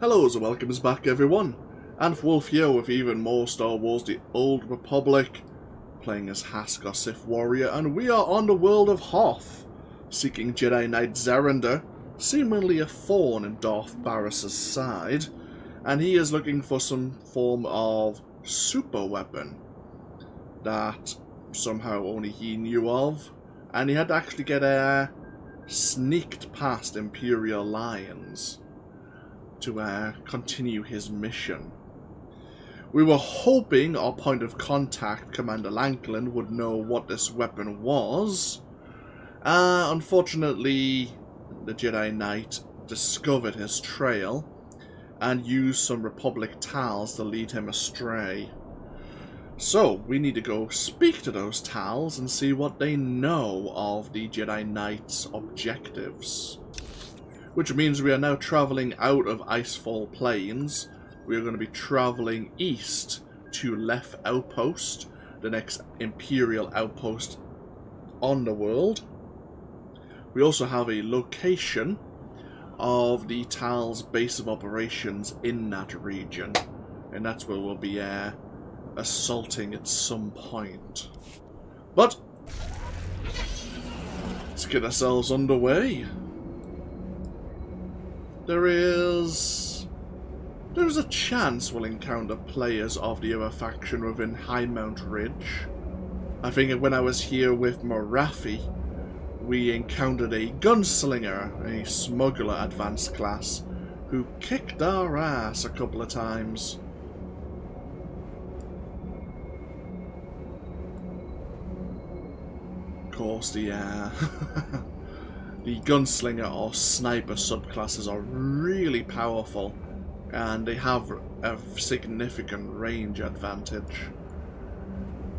Hello and welcomes back everyone, and Wolf here with even more Star Wars The Old Republic, playing as Hask, our Sith warrior, and we are on the world of Hoth, seeking Jedi Knight Zerander, seemingly a thorn in Darth Baras' side, and he is looking for some form of super weapon that somehow only he knew of, and he had to actually get sneaked past Imperial lines to continue his mission. We were hoping our point of contact, Commander Lankland, would know what this weapon was. Unfortunately, the Jedi Knight discovered his trail and used some Republic Talz to lead him astray. So, we need to go speak to those Talz and see what they know of the Jedi Knight's objectives. Which means we are now travelling out of Icefall Plains. We are going to be travelling east to Left Outpost, the next Imperial outpost on the world. We also have a location of the Tal's base of operations in that region, and that's where we'll be assaulting at some point. But let's get ourselves underway. There's a chance we'll encounter players of the other faction within Highmount Ridge. I think when I was here with Morathi, we encountered a Gunslinger, a smuggler advanced class, who kicked our ass a couple of times. Of course, the Gunslinger or Sniper subclasses are really powerful, and they have a significant range advantage.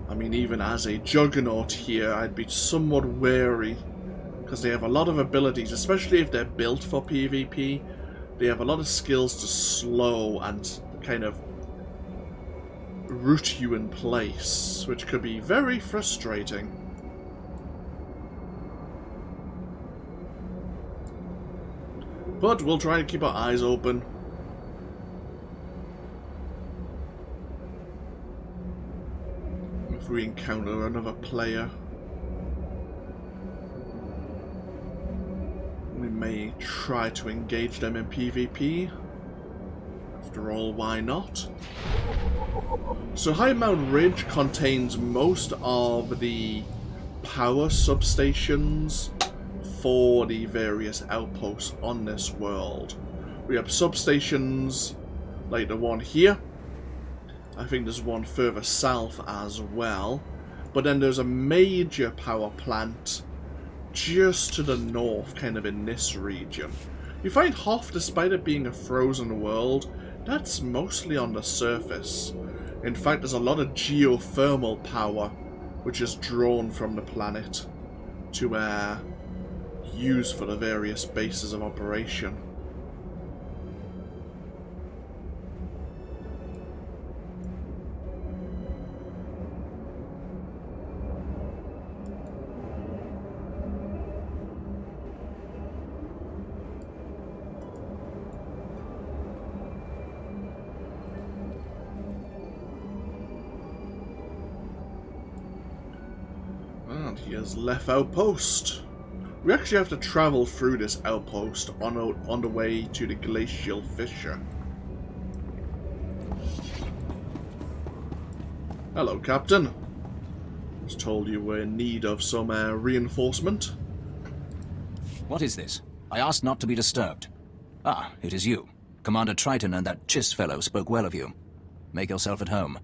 I mean, even as a Juggernaut here, I'd be somewhat wary, because they have a lot of abilities, especially if they're built for PvP. They have a lot of skills to slow and kind of root you in place, which could be very frustrating. But we'll try and keep our eyes open. If we encounter another player, we may try to engage them in PvP. After all, why not? So Highmount Ridge contains most of the power substations for the various outposts on this world. We have substations like the one here. I think there's one further south as well. But then there's a major power plant just to the north, kind of in this region. You find Hoth, despite it being a frozen world, that's mostly on the surface. In fact, there's a lot of geothermal power which is drawn from the planet to use for the various bases of operation. And here's Left Outpost. We actually have to travel through this outpost on the way to the Glacial Fissure. Hello, Captain. I was told you were in need of some reinforcement. What is this? I asked not to be disturbed. Ah, it is you. Commander Triton and that Chiss fellow spoke well of you. Make yourself at home.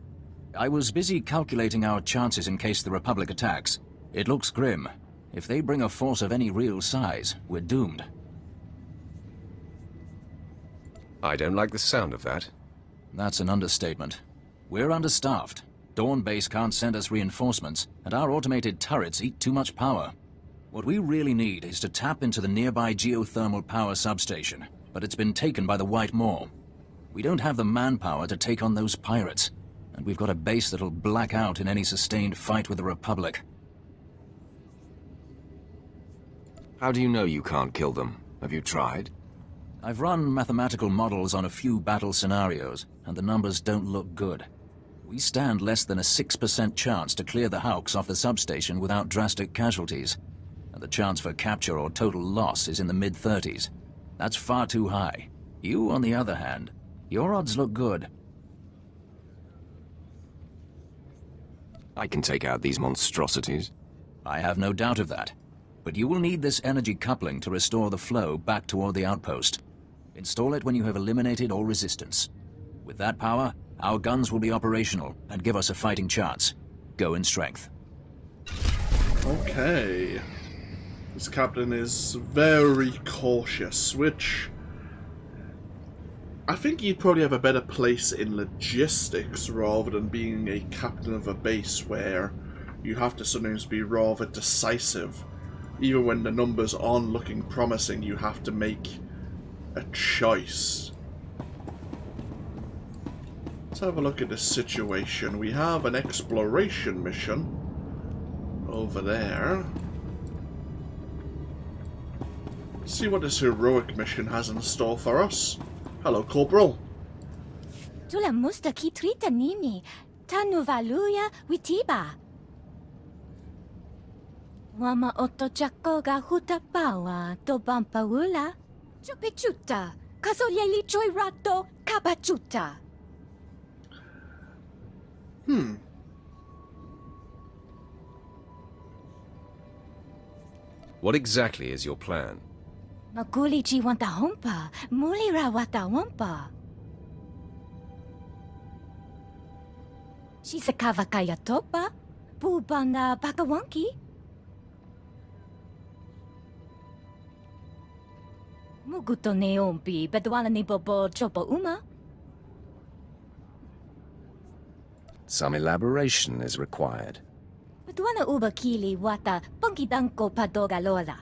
I was busy calculating our chances in case the Republic attacks. It looks grim. If they bring a force of any real size, we're doomed. I don't like the sound of that. That's an understatement. We're understaffed. Dawn Base can't send us reinforcements, and our automated turrets eat too much power. What we really need is to tap into the nearby geothermal power substation, but it's been taken by the White Maw. We don't have the manpower to take on those pirates, and we've got a base that'll black out in any sustained fight with the Republic. How do you know you can't kill them? Have you tried? I've run mathematical models on a few battle scenarios, and the numbers don't look good. We stand less than a 6% chance to clear the Hawks off the substation without drastic casualties, and the chance for capture or total loss is in the mid-30s. That's far too high. You, on the other hand, your odds look good. I can take out these monstrosities. I have no doubt of that. But you will need this energy coupling to restore the flow back toward the outpost. Install it when you have eliminated all resistance. With that power, our guns will be operational and give us a fighting chance. Go in strength. Okay. This captain is very cautious, which I think he'd probably have a better place in logistics rather than being a captain of a base where you have to sometimes be rather decisive. Even when the numbers aren't looking promising, you have to make a choice. Let's have a look at this situation. We have an exploration mission over there. Let's see what this heroic mission has in store for us. Hello, Corporal. Tula musta ki trita nimi, tanu valuya witiba. Wama otochako ga hutapawa to bampawula. Chupichuta, kasolyeli choy rato kabachuta. What exactly is your plan? Maguli chi wanta hompa, mulira wata wampa. Shisakava kaya topa, bubanda bakawanki. Muguto neompi, bedwala ni bobo chopo uma. Some elaboration is required. Bedwana uba kili wata pangkidanko padoga lola.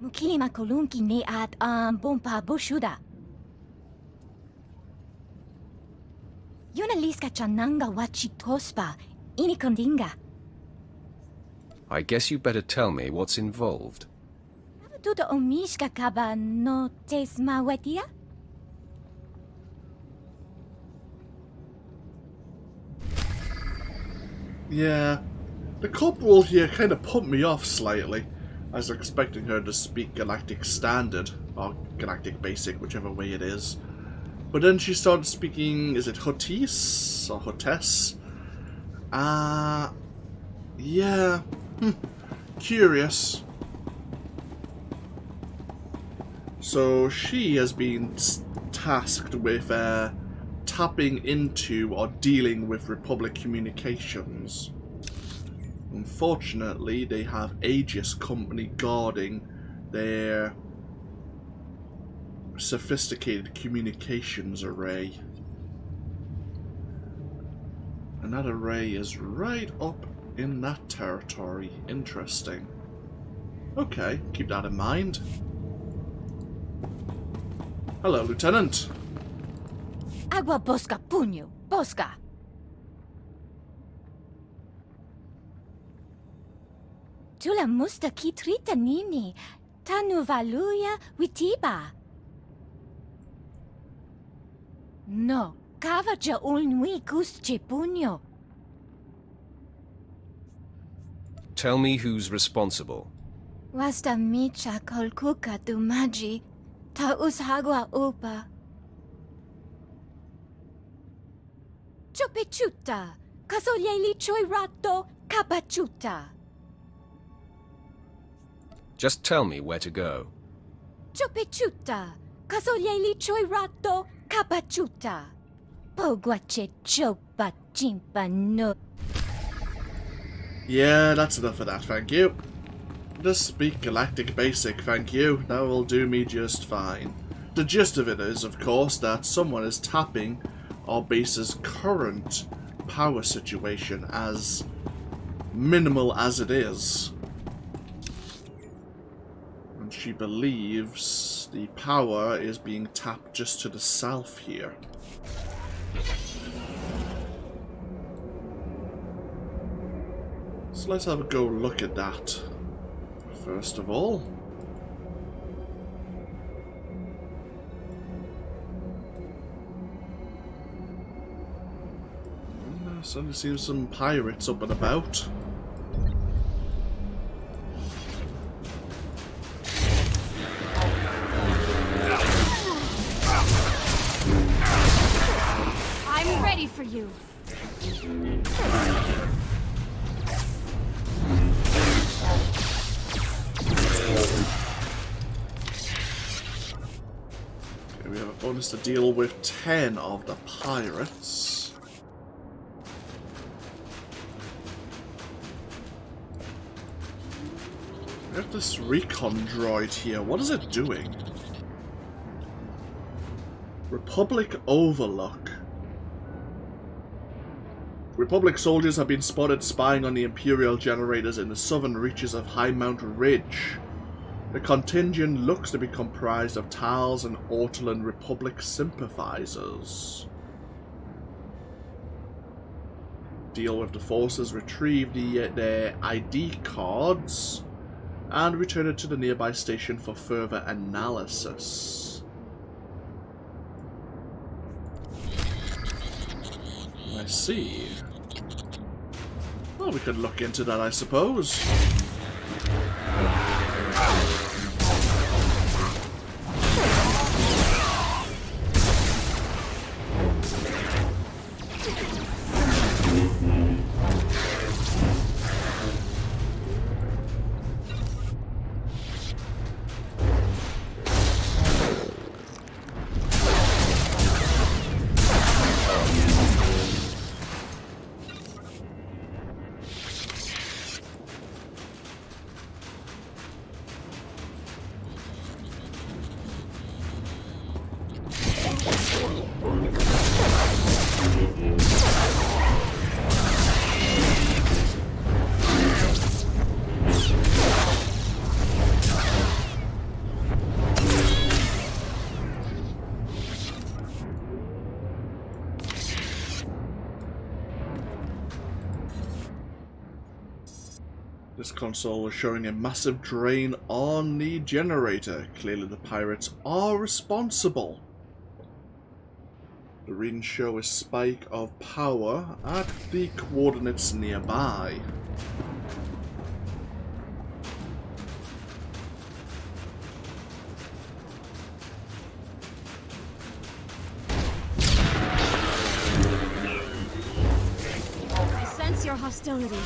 Mukili makolunki ne at bompa boshuda. Yuna liska chananga wachi tospa, inikondinga. I guess you better tell me what's involved. Tuto omishka kaba no tesma wetia? Yeah, the corporal here kind of put me off slightly. I was expecting her to speak Galactic Standard, or Galactic Basic, whichever way it is. But then she started speaking, is it Hotis or Hotes? Yeah. Curious. So she has been tasked with tapping into or dealing with Republic communications. Unfortunately, they have Aegis Company guarding their sophisticated communications array. And that array is right up in that territory. Interesting. Okay, keep that in mind. Hello, Lieutenant. Agua bosca puño, bosca. Tula musta ki trita nini, tanu valuya witiba. No, kavaja ulnui gusche puño. Tell me who's responsible. Wasta micha kolkuka dumaji, ta ushagwa upa. Chopechuta, kasolyeli choy rato kabachuta. Just tell me where to go. Chopechuta, kasolyeli choy rato kabachuta. Pogwache chopa chimpa no. Yeah, that's enough of that, thank you. Just speak Galactic Basic, thank you. That will do me just fine. The gist of it is, of course, that someone is tapping our base's current power situation, as minimal as it is. And she believes the power is being tapped just to the south here. So let's have a go look at that. First of all, Suddenly seems some pirates up and about. I'm ready for you. Okay, we have a bonus to deal with 10 of the pirates. We have this recon droid here. What is it doing? Republic Overlook. Republic soldiers have been spotted spying on the Imperial generators in the southern reaches of Highmount Ridge. The contingent looks to be comprised of Talz and Ortolan Republic sympathizers. Deal with the forces, retrieve their ID cards, and return it to the nearby station for further analysis. I see. Well, we could look into that, I suppose. This console is showing a massive drain on the generator. Clearly the pirates are responsible. The readings show a spike of power at the coordinates nearby. I sense your hostility.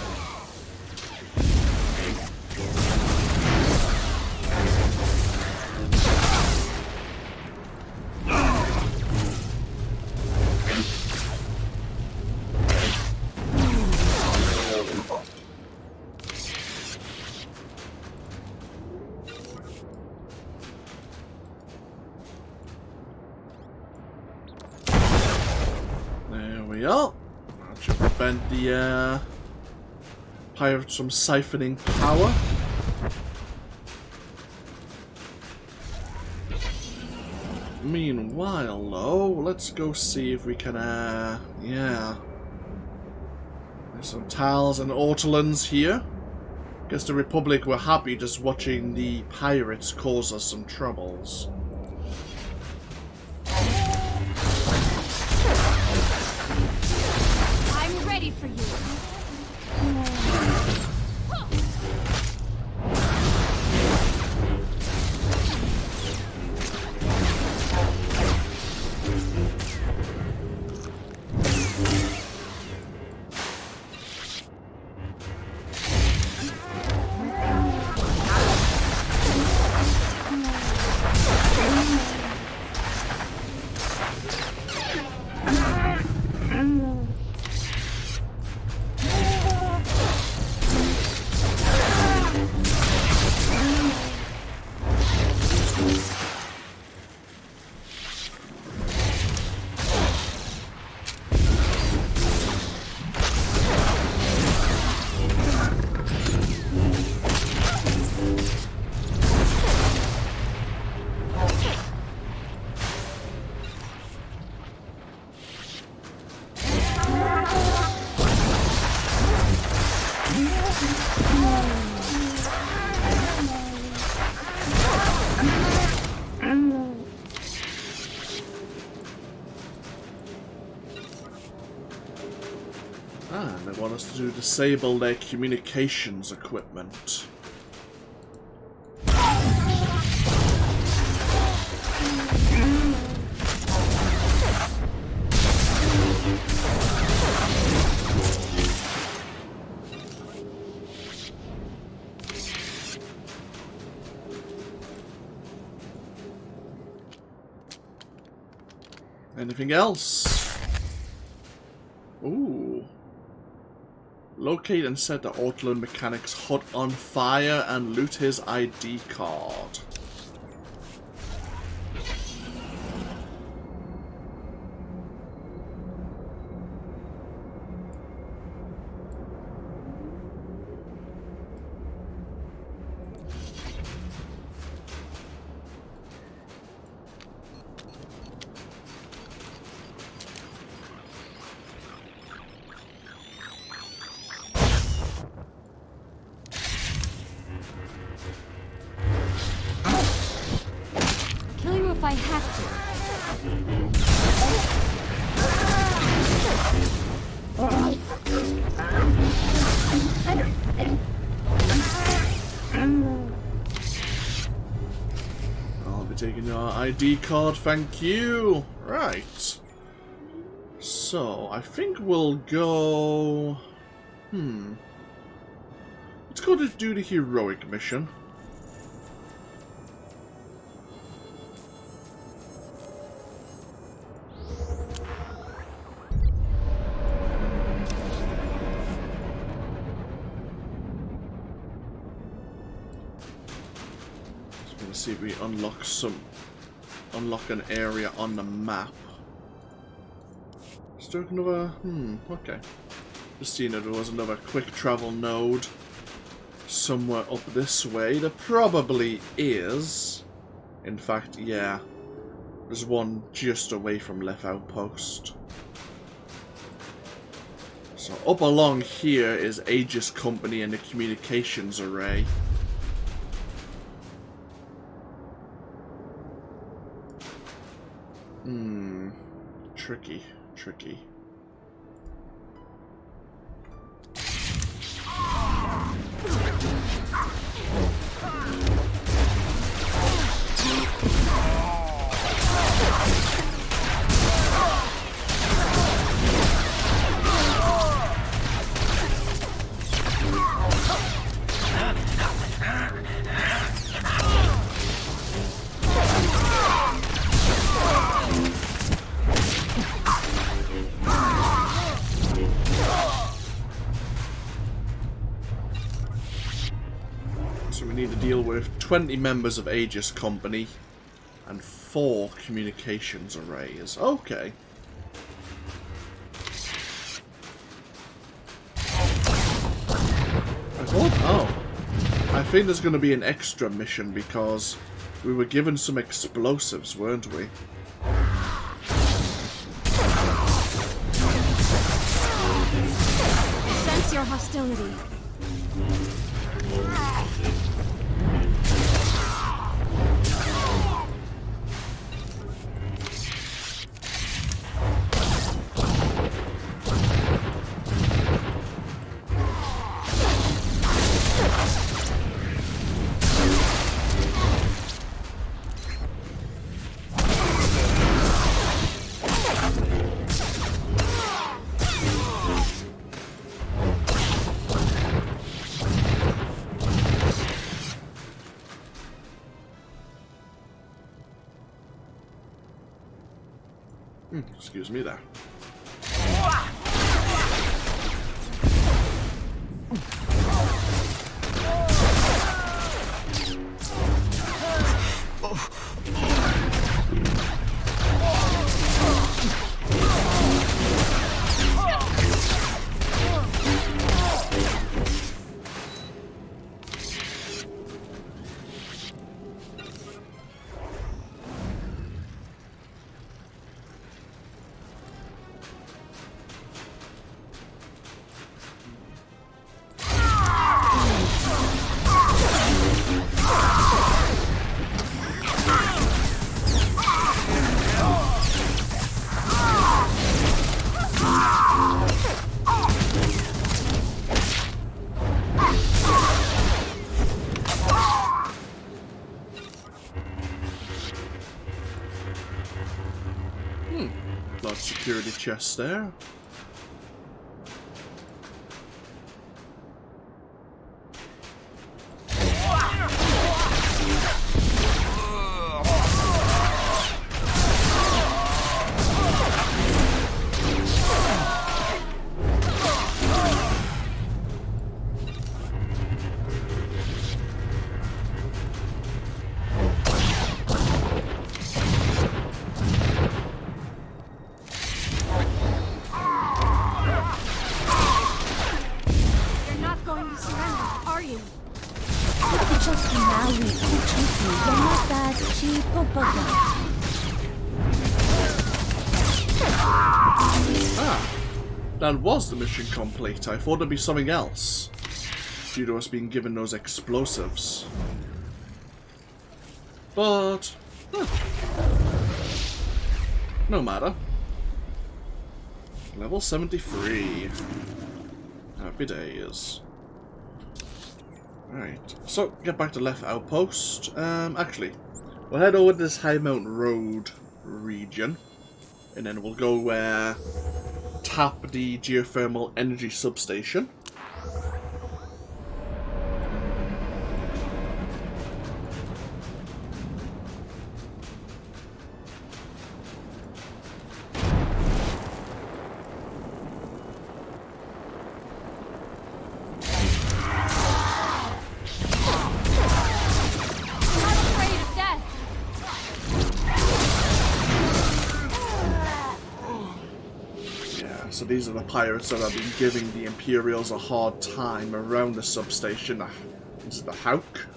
There we are. That should prevent the pirates from siphoning power. Meanwhile, though, let's go see if we can, yeah. There's some Talz and Ortolans here. Guess the Republic were happy just watching the pirates cause us some troubles. I'm ready for you. us to disable their communications equipment. Anything else? Ooh. Locate and set the Ortolan mechanic's hut on fire and loot his ID card. If I have to. I'll be taking your ID card, thank you. Right. So, I think we'll go... Let's go to do the heroic mission. See if we unlock an area on the map. Is there another? Okay. Just seeing that there was another quick travel node somewhere up this way. There probably is. In fact, yeah. There's one just away from Left Outpost. So up along here is Aegis Company and the communications array. Tricky. So we need to deal with 20 members of Aegis Company and 4 communications arrays. Okay. I think there's going to be an extra mission because we were given some explosives, weren't we? sense your hostility. Excuse me there. security chest there. That was the mission complete. I thought it'd be something else, due to us being given those explosives. But no matter. Level 73. Happy days. Alright, so get back to left outpost. Actually, we'll head over to this Highmount Road region, and then we'll go tap the geothermal energy substation. So these are the pirates that have been giving the Imperials a hard time around the substation. This is the Hauk.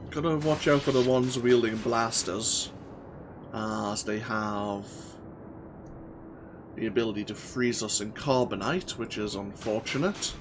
Gotta watch out for the ones wielding blasters, as they have the ability to freeze us in carbonite, which is unfortunate.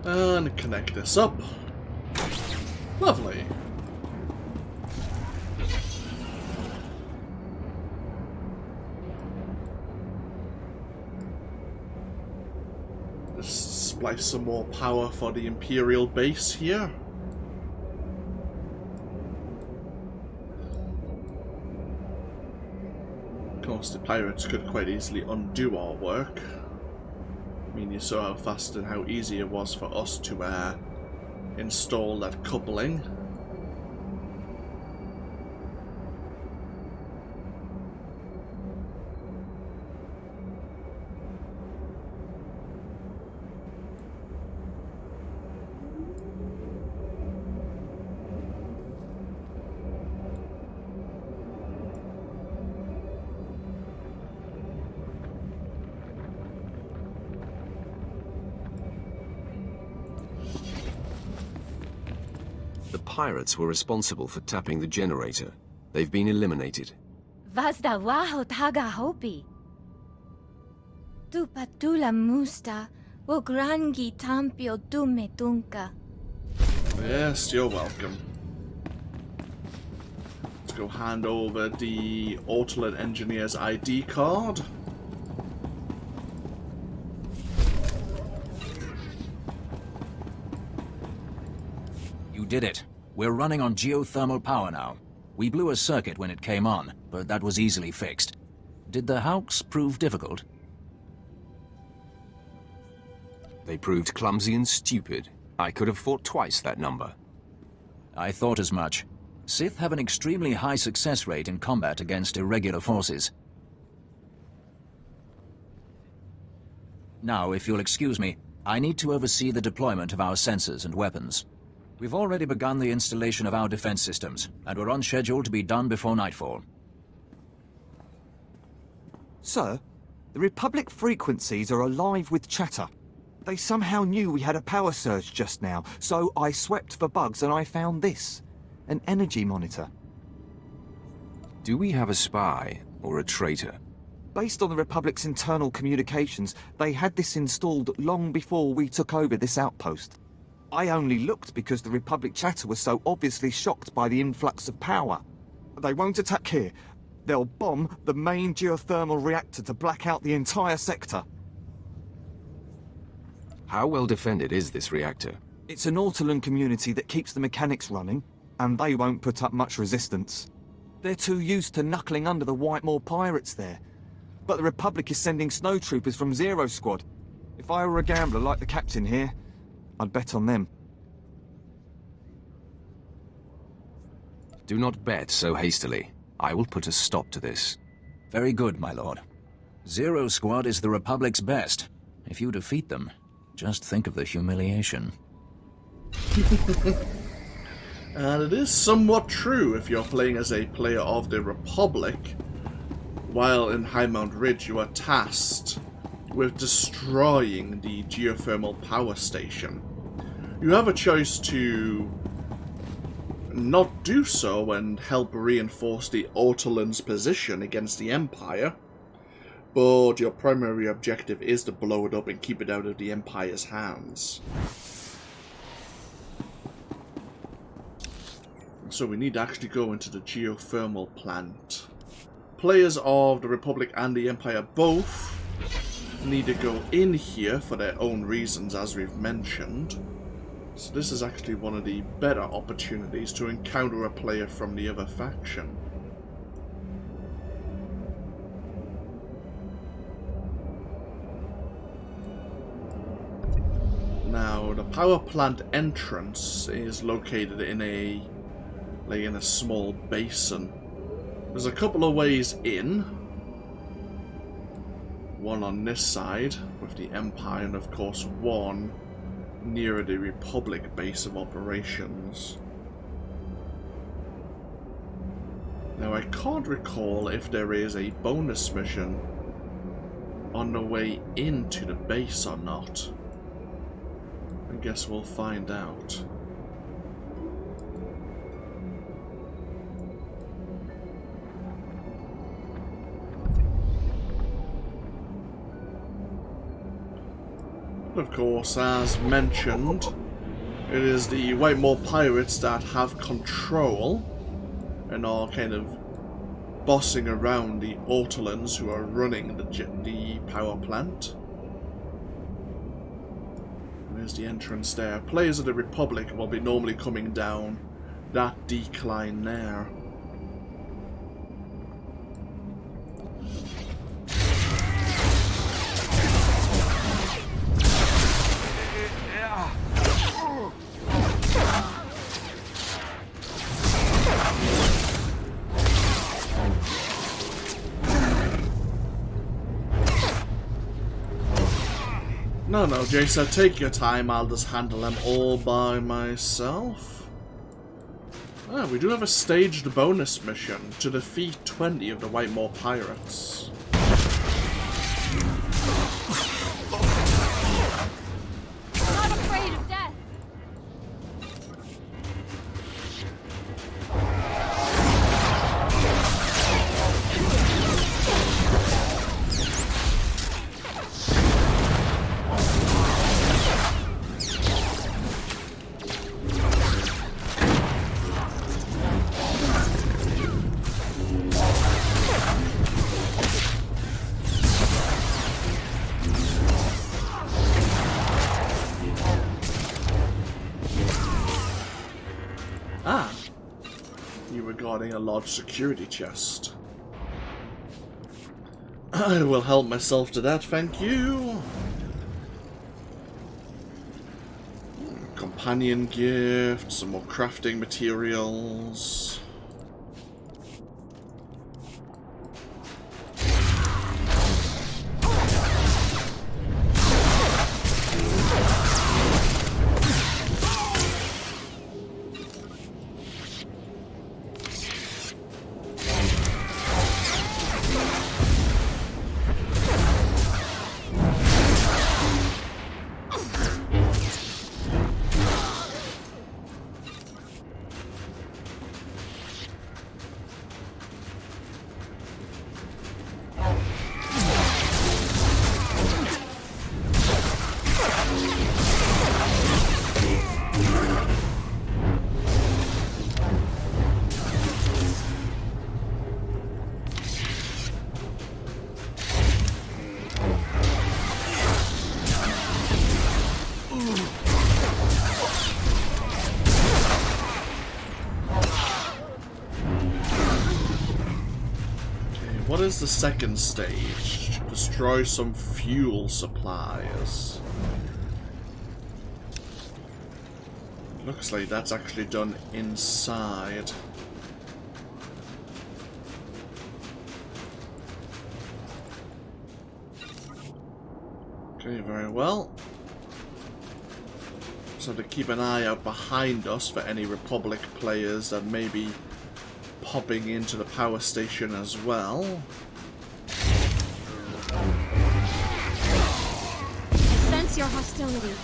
And connect this up. Lovely. Just splice some more power for the Imperial base here. Of course, the pirates could quite easily undo our work. I mean, you saw how fast and how easy it was for us to install that coupling. The pirates were responsible for tapping the generator. They've been eliminated. Vazda waho taga hopi. Tu patula musta, wo grangi tampio dume dunka. Yes, you're welcome. Let's go hand over the Alternate Engineer's ID card. You did it. We're running on geothermal power now. We blew a circuit when it came on, but that was easily fixed. Did the Hauks prove difficult? They proved clumsy and stupid, I could have fought twice that number. I thought as much. Sith have an extremely high success rate in combat against irregular forces. Now, if you'll excuse me, I need to oversee the deployment of our sensors and weapons. We've already begun the installation of our defense systems, and we're on schedule to be done before nightfall. Sir, the Republic frequencies are alive with chatter. They somehow knew we had a power surge just now, so I swept for bugs and I found this. An energy monitor. Do we have a spy or a traitor? Based on the Republic's internal communications, they had this installed long before we took over this outpost. I only looked because the Republic chatter was so obviously shocked by the influx of power. They won't attack here. They'll bomb the main geothermal reactor to black out the entire sector. How well defended is this reactor? It's an Ortolan community that keeps the mechanics running, and they won't put up much resistance. They're too used to knuckling under the Whitemore pirates there. But the Republic is sending snowtroopers from Zero Squad. If I were a gambler like the captain here, I'd bet on them. Do not bet so hastily. I will put a stop to this. Very good, my lord. Zero Squad is the Republic's best. If you defeat them, just think of the humiliation. And it is somewhat true if you're playing as a player of the Republic. While in Highmount Ridge, you are tasked with destroying the geothermal power station. You have a choice to not do so and help reinforce the Ortolan's position against the Empire, but your primary objective is to blow it up and keep it out of the Empire's hands. So we need to actually go into the geothermal plant. Players of the Republic and the Empire both need to go in here for their own reasons, as we've mentioned. So this is actually one of the better opportunities to encounter a player from the other faction. Now, the power plant entrance is located in a small basin. There's a couple of ways in. One on this side with the Empire, and of course one nearer the Republic base of operations. Now, I can't recall if there is a bonus mission on the way into the base or not. I guess we'll find out. Of course, as mentioned, it is the Whitemore pirates that have control and are kind of bossing around the Ortolans who are running the power plant. There's the entrance there. Players of the Republic will be normally coming down that decline there. No, Jason, take your time. I'll just handle them all by myself. Ah, we do have a staged bonus mission to defeat 20 of the Whitemore pirates. Not afraid of death. Regarding a large security chest. I will help myself to that, thank you. companion gift, some more crafting materials. What is the second stage? Destroy some fuel supplies. Looks like that's actually done inside. Okay, very well. So to keep an eye out behind us for any Republic players that may be popping into the power station as well. Sense your hostility.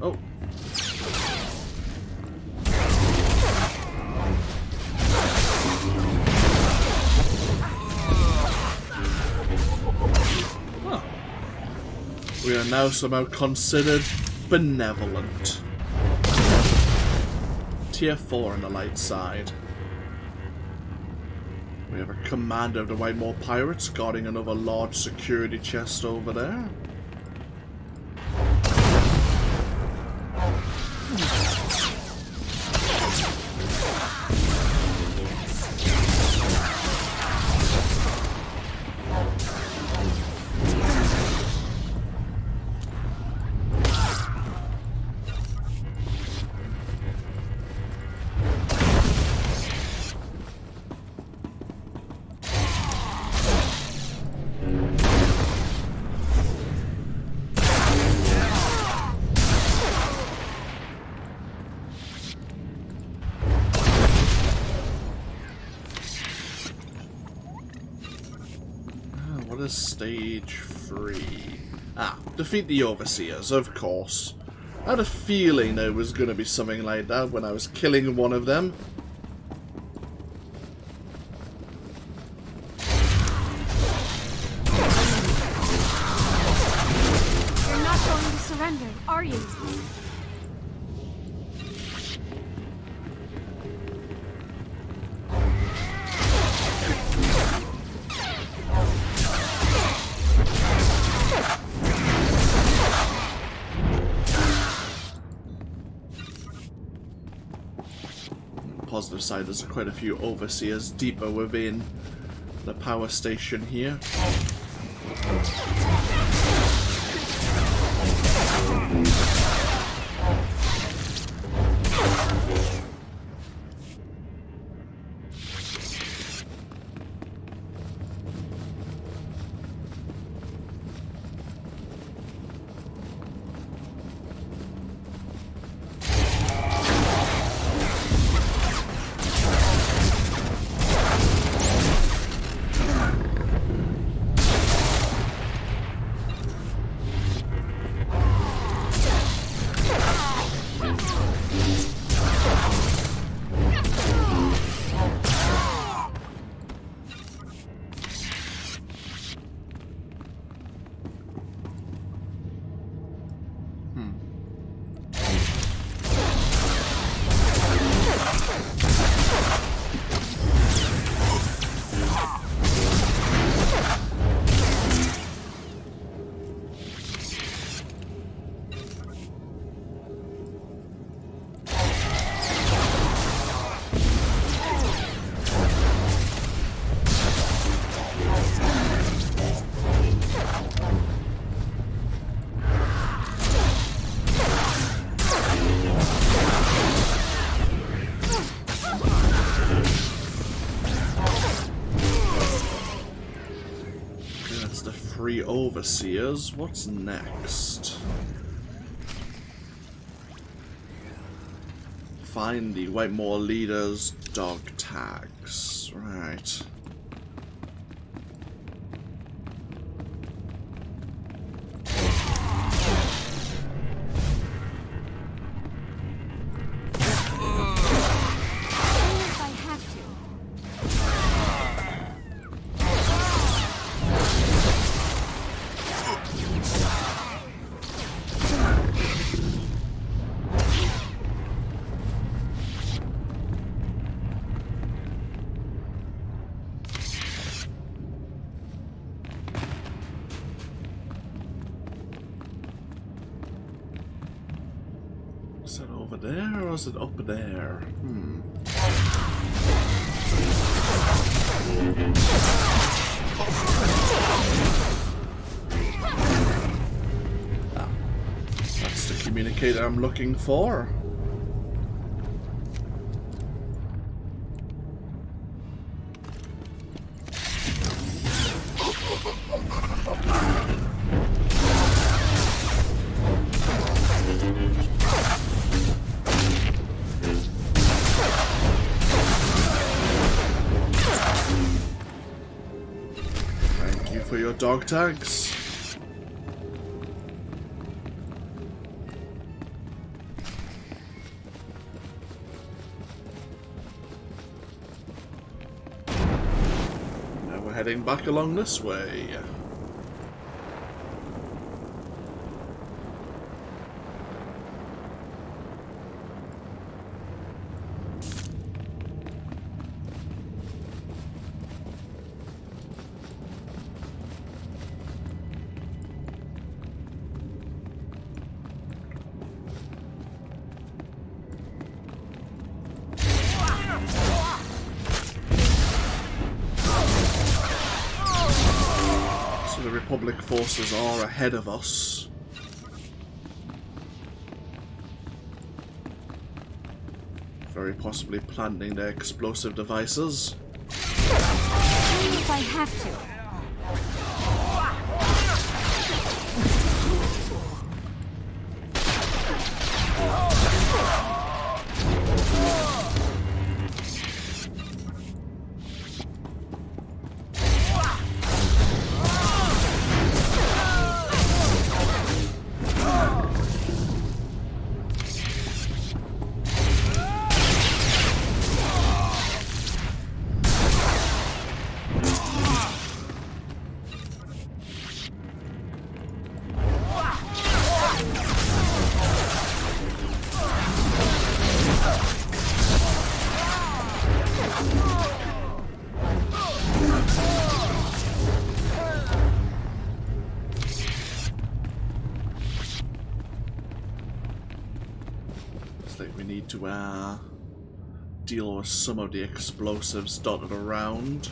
Oh. Well, we are now somehow considered benevolent. Tier 4 on the light side. We have a commander of the Whitemore Pirates guarding another large security chest over there. Stage 3. Defeat the Overseers, of course. I had a feeling there was going to be something like that when I was killing one of them. You're not going to surrender, are you? Positive side, there's quite a few Overseers deeper within the power station here. 3 overseers. What's next? Find the Whitemore leader's dog tags. Right. Is it over there or is it up there? Ah, that's the communicator I'm looking for. For your dog tags. Now we're heading back along this way. The Republic forces are ahead of us. Very possibly planting their explosive devices. If I have to. We need to deal with some of the explosives dotted around.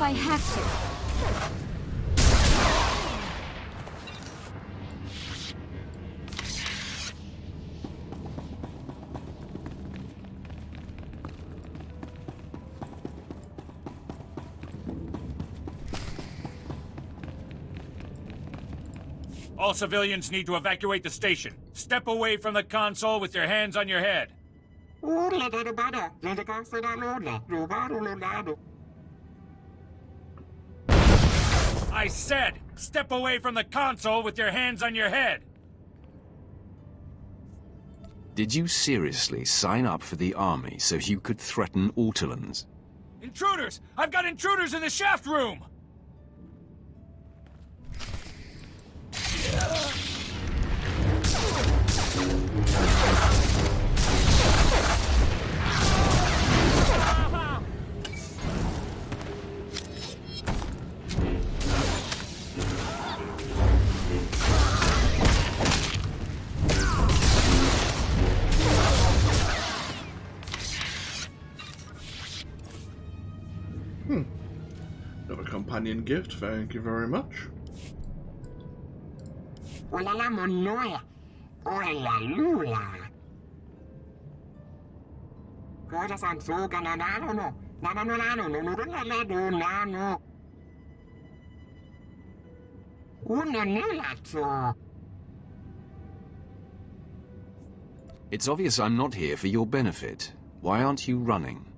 I have to. All civilians need to evacuate the station. Step away from the console with your hands on your head. I said, step away from the console with your hands on your head. Did you seriously sign up for the army so you could threaten Ortolans? Intruders! I've got intruders in the shaft room! Another companion gift, thank you very much. It's obvious I'm not here for your benefit. Why aren't you running?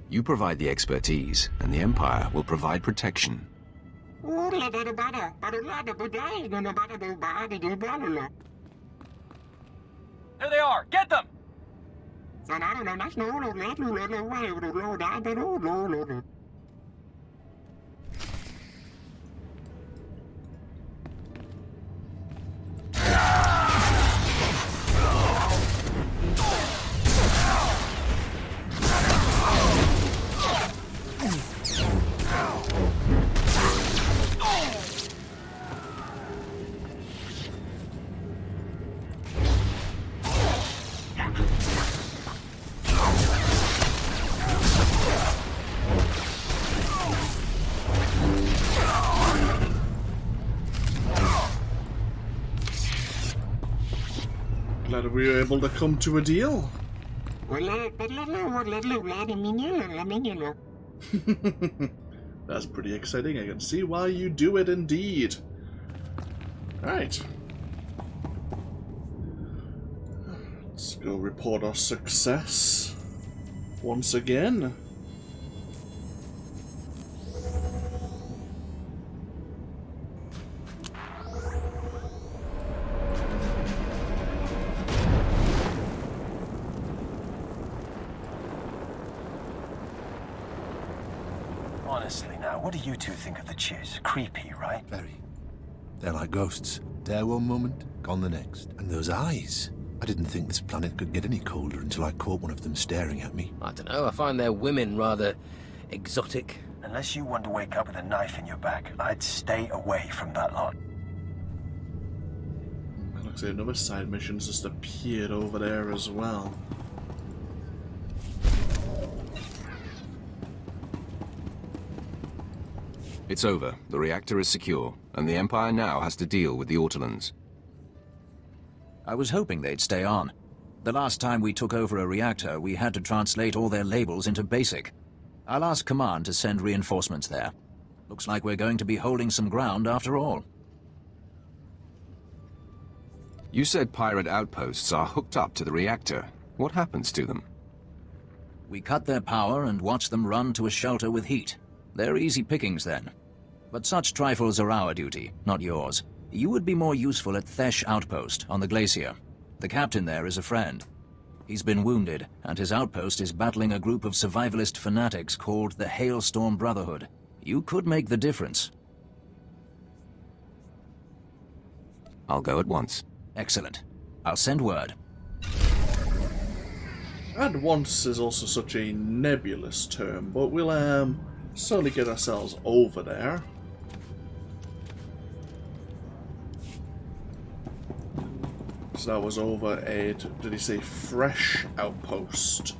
You provide the expertise, and the Empire will provide protection. There they are! Get them! Glad we were able to come to a deal. That's pretty exciting. I can see why you do it indeed. Right. Let's go report our success once again. Honestly now, what do you two think of the Chiz? Creepy, right? Very. They're like ghosts. There one moment, gone the next. And those eyes. I didn't think this planet could get any colder until I caught one of them staring at me. I don't know, I find their women rather exotic. Unless you want to wake up with a knife in your back, I'd stay away from that lot. Looks like another side mission's just appeared over there as well. It's over. The reactor is secure, and the Empire now has to deal with the Ortolans. I was hoping they'd stay on. The last time we took over a reactor, we had to translate all their labels into BASIC. I'll ask Command to send reinforcements there. Looks like we're going to be holding some ground after all. You said pirate outposts are hooked up to the reactor. What happens to them? We cut their power and watch them run to a shelter with heat. They're easy pickings then. But such trifles are our duty, not yours. You would be more useful at Thesh Outpost on the glacier. The captain there is a friend. He's been wounded, and his outpost is battling a group of survivalist fanatics called the Hailstorm Brotherhood. You could make the difference. I'll go at once. Excellent. I'll send word. And once is also such a nebulous term, but we'll slowly get ourselves over there. So that was over a, did he say fresh outpost?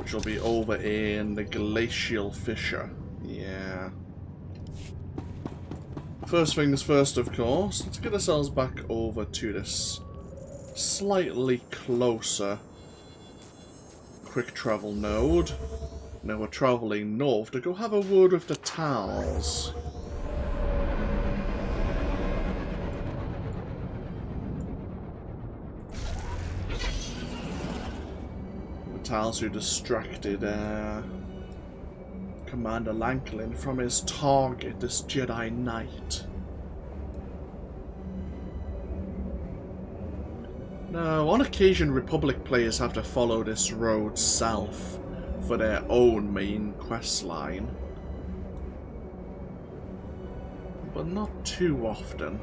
which will be over in the glacial fissure. Yeah. First things first, of course. Let's get ourselves back over to this slightly closer quick travel node. Now we're travelling north to go have a word with the Talz. The Talz who distracted Commander Lanklin from his target, this Jedi Knight. Now, on occasion, Republic players have to follow this road south for their own main quest line, but not too often.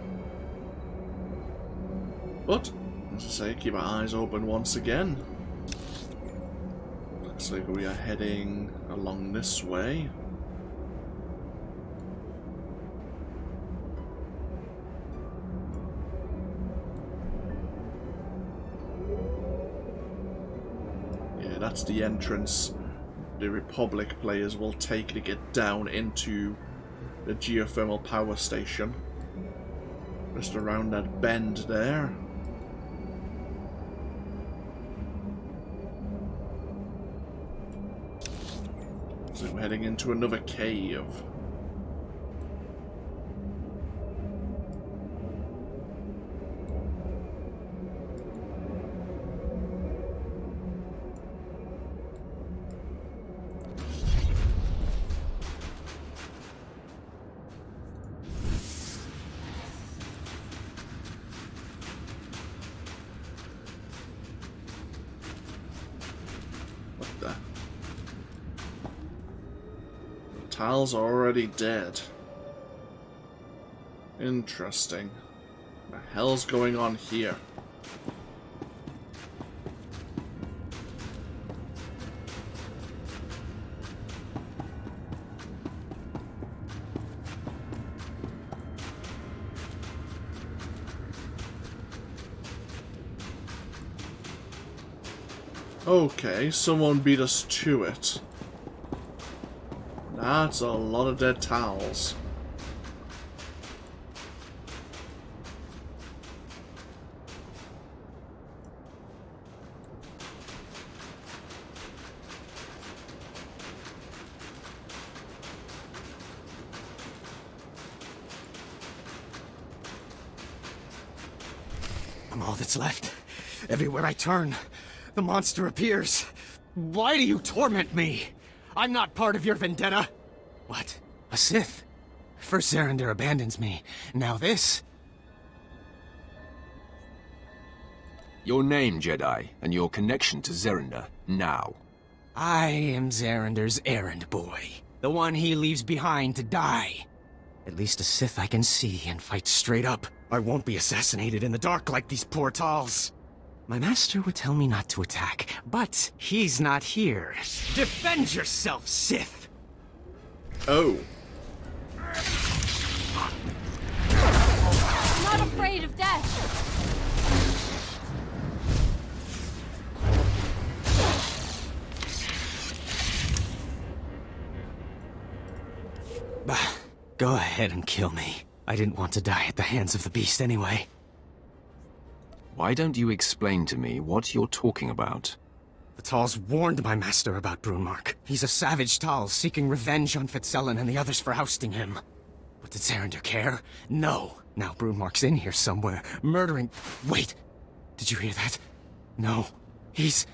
But, as I say, keep our eyes open once again. Looks like we are heading along this way. Yeah, that's the entrance the Republic players will take to get down into the geothermal power station. Just around that bend there. So we're heading into another cave. What the? Talz are already dead. Interesting. What the hell's going on here? Okay, someone beat us to it. That's a lot of dead Talz. I'm all that's left. Everywhere I turn, the monster appears. Why do you torment me? I'm not part of your vendetta. What? A Sith? First Zerender abandons me. Now this? Your name, Jedi, and your connection to Zerender, now. I am Zerender's errand boy. The one he leaves behind to die. At least a Sith I can see and fight straight up. I won't be assassinated in the dark like these poor Talz. My master would tell me not to attack, but he's not here. Defend yourself, Sith! Oh. I'm not afraid of death. Bah, go ahead and kill me. I didn't want to die at the hands of the beast anyway. Why don't you explain to me what you're talking about? The Talz warned my master about Brunmark. He's a savage Talz seeking revenge on Fitzellan and the others for ousting him. But did Zerender care? No. Now Brunmark's in here somewhere, murdering... Wait! Did you hear that? No. He's...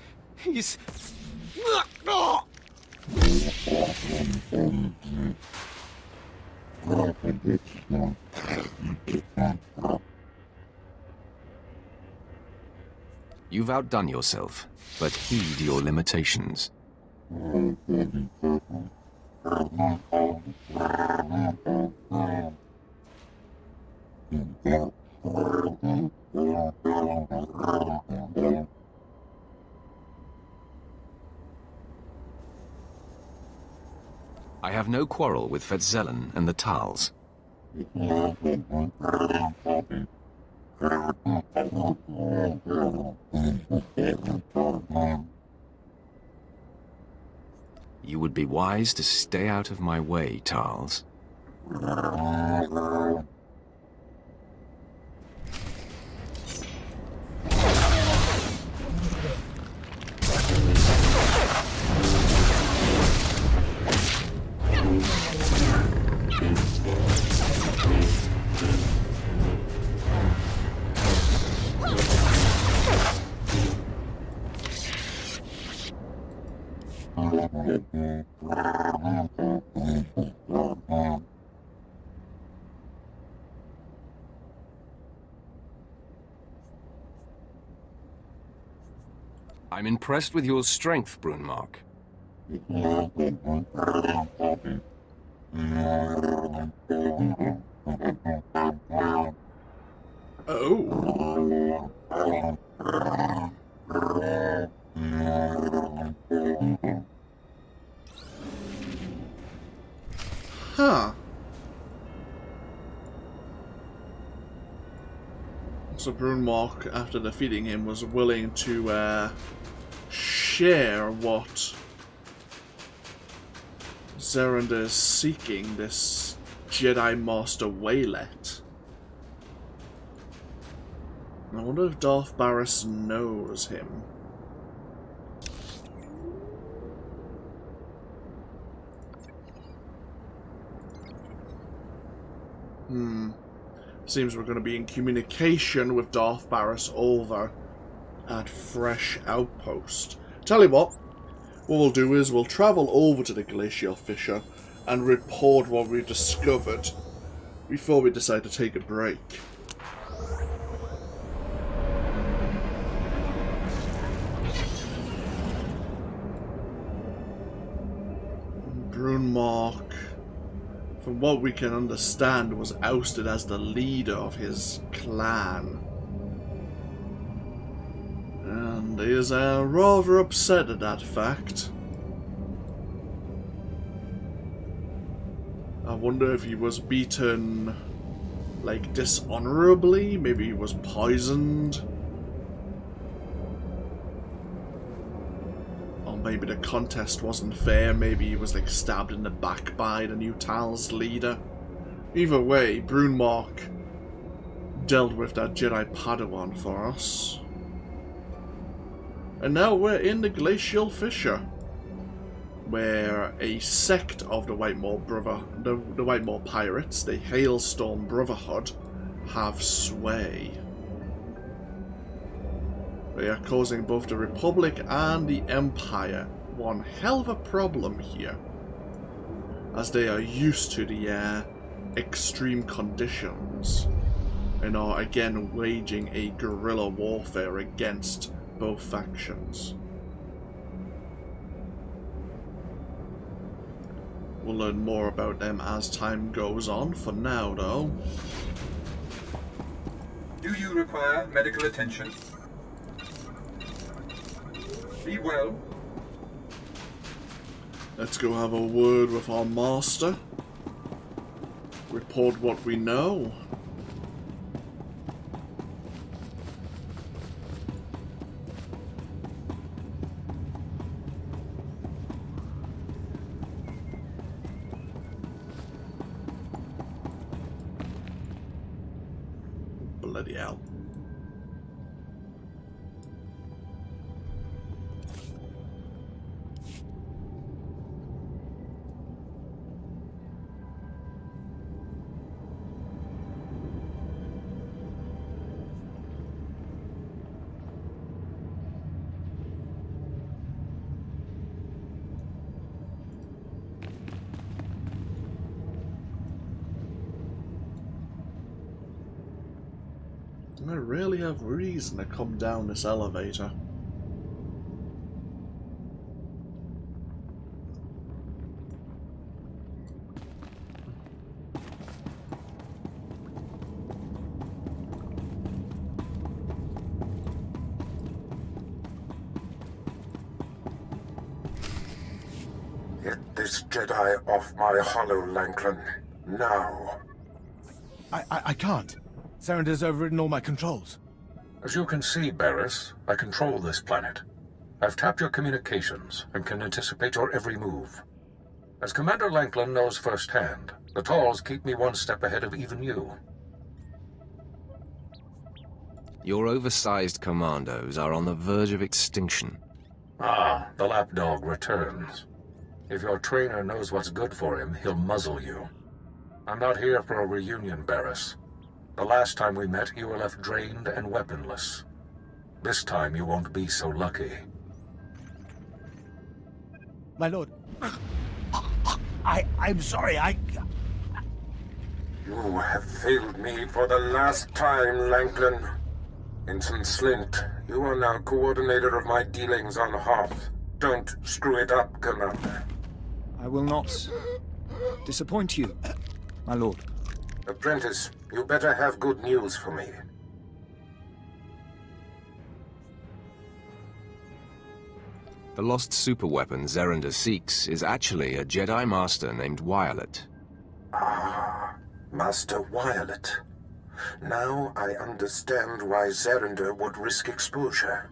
You've outdone yourself, but heed your limitations. I have no quarrel with Fitzellan and the Talz. You would be wise to stay out of my way, Talz. I'm impressed with your strength, Brunmark. Oh. Huh. So Brunmark, after defeating him, was willing to share what Zeranda is seeking, this Jedi Master Waylet. I wonder if Darth Baras knows him. Seems we're going to be in communication with Darth Baras over at Fresh Outpost. Tell you what we'll do is we'll travel over to the Glacial Fissure and report what we've discovered before we decide to take a break. Brunmark, from what we can understand, was ousted as the leader of his clan. And he is rather upset at that fact. I wonder if he was beaten, like, dishonorably? Maybe he was poisoned? Or maybe the contest wasn't fair, maybe he was, like, stabbed in the back by the new Talz leader. Either way, Brunmark dealt with that Jedi Padawan for us. And now we're in the Glacial Fissure, where a sect of the Whitemore the Whitemore Pirates, the Hailstorm Brotherhood, have sway. They are causing both the Republic and the Empire one hell of a problem here, as they are used to the extreme conditions and are again waging a guerrilla warfare against both factions. We'll learn more about them as time goes on. For now, though... Do you require medical attention? Be well. Let's go have a word with our master. Report what we know. Bloody hell. I really have reason to come down this elevator. Get this Jedi off my hollow, Lanklan. Now. I can't. Sarenda's overridden all my controls. As you can see, Baras, I control this planet. I've tapped your communications and can anticipate your every move. As Commander Lanklin knows firsthand, the Talz keep me one step ahead of even you. Your oversized commandos are on the verge of extinction. Ah, the lapdog returns. If your trainer knows what's good for him, he'll muzzle you. I'm not here for a reunion, Baras. The last time we met, you were left drained and weaponless. This time you won't be so lucky. My lord, I'm sorry, You have failed me for the last time, Lanklin. Ensign Slint, you are now coordinator of my dealings on Hoth. Don't screw it up, Commander. I will not disappoint you, my lord. Apprentice, you better have good news for me. The lost superweapon Zerender seeks is actually a Jedi Master named Violet. Ah, Master Violet. Now I understand why Zerender would risk exposure.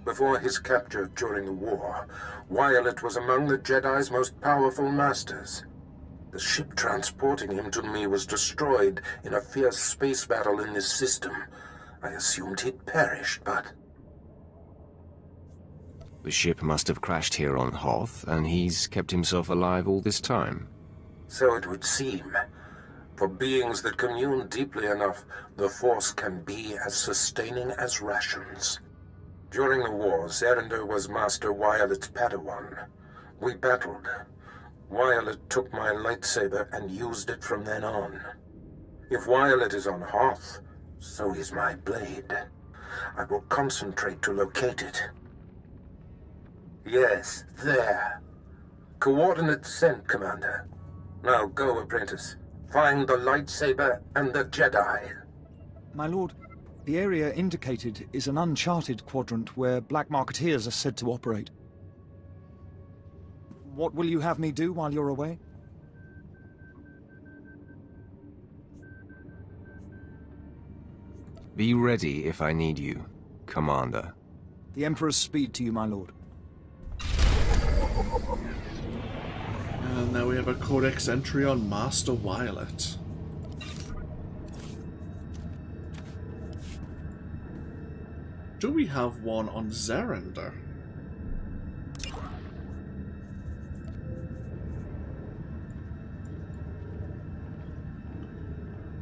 Before his capture during the war, Violet was among the Jedi's most powerful masters. The ship transporting him to me was destroyed in a fierce space battle in this system. I assumed he'd perished, but... The ship must have crashed here on Hoth, and he's kept himself alive all this time. So it would seem. For beings that commune deeply enough, the Force can be as sustaining as rations. During the war, Zerender was Master Violet's Padawan. We battled. Violet took my lightsaber and used it from then on. If Violet is on Hoth, so is my blade. I will concentrate to locate it. Yes, there. Coordinates sent, Commander. Now go, Apprentice. Find the lightsaber and the Jedi. My lord, the area indicated is an uncharted quadrant where Black Marketeers are said to operate. What will you have me do while you're away? Be ready if I need you, Commander. The Emperor's speed to you, my lord. And now we have a Codex entry on Master Violet. Do we have one on Zerender?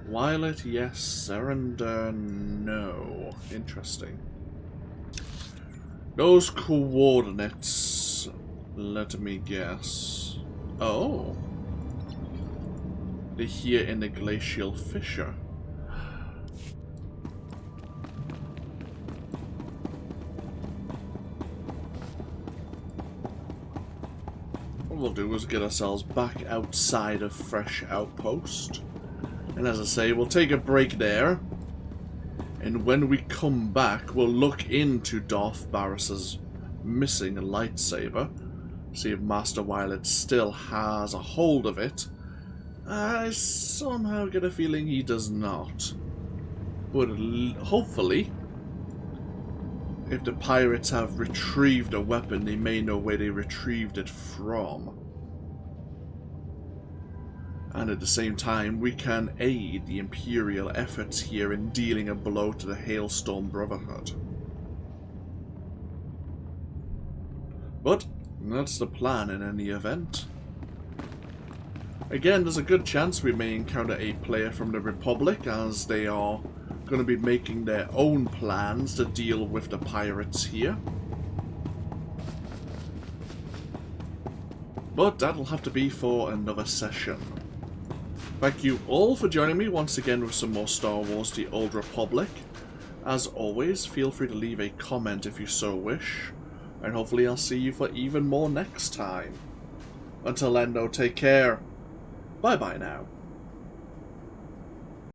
Violet, yes. Zerender, no. Interesting. Those coordinates, let me guess. Oh. They're here in the glacial fissure. What we'll do is get ourselves back outside of Fresh Outpost. And as I say, we'll take a break there. And when we come back, we'll look into Darth Baras' missing lightsaber. See if Master Violet still has a hold of it. I somehow get a feeling he does not. But hopefully, if the pirates have retrieved a weapon, they may know where they retrieved it from. And at the same time, we can aid the Imperial efforts here in dealing a blow to the Hailstorm Brotherhood. But that's the plan in any event. Again, there's a good chance we may encounter a player from the Republic, as they are going to be making their own plans to deal with the pirates here. But that'll have to be for another session. Thank you all for joining me once again with some more Star Wars The Old Republic. As always, feel free to leave a comment if you so wish, and hopefully I'll see you for even more next time. Until then though, take care. Bye bye now.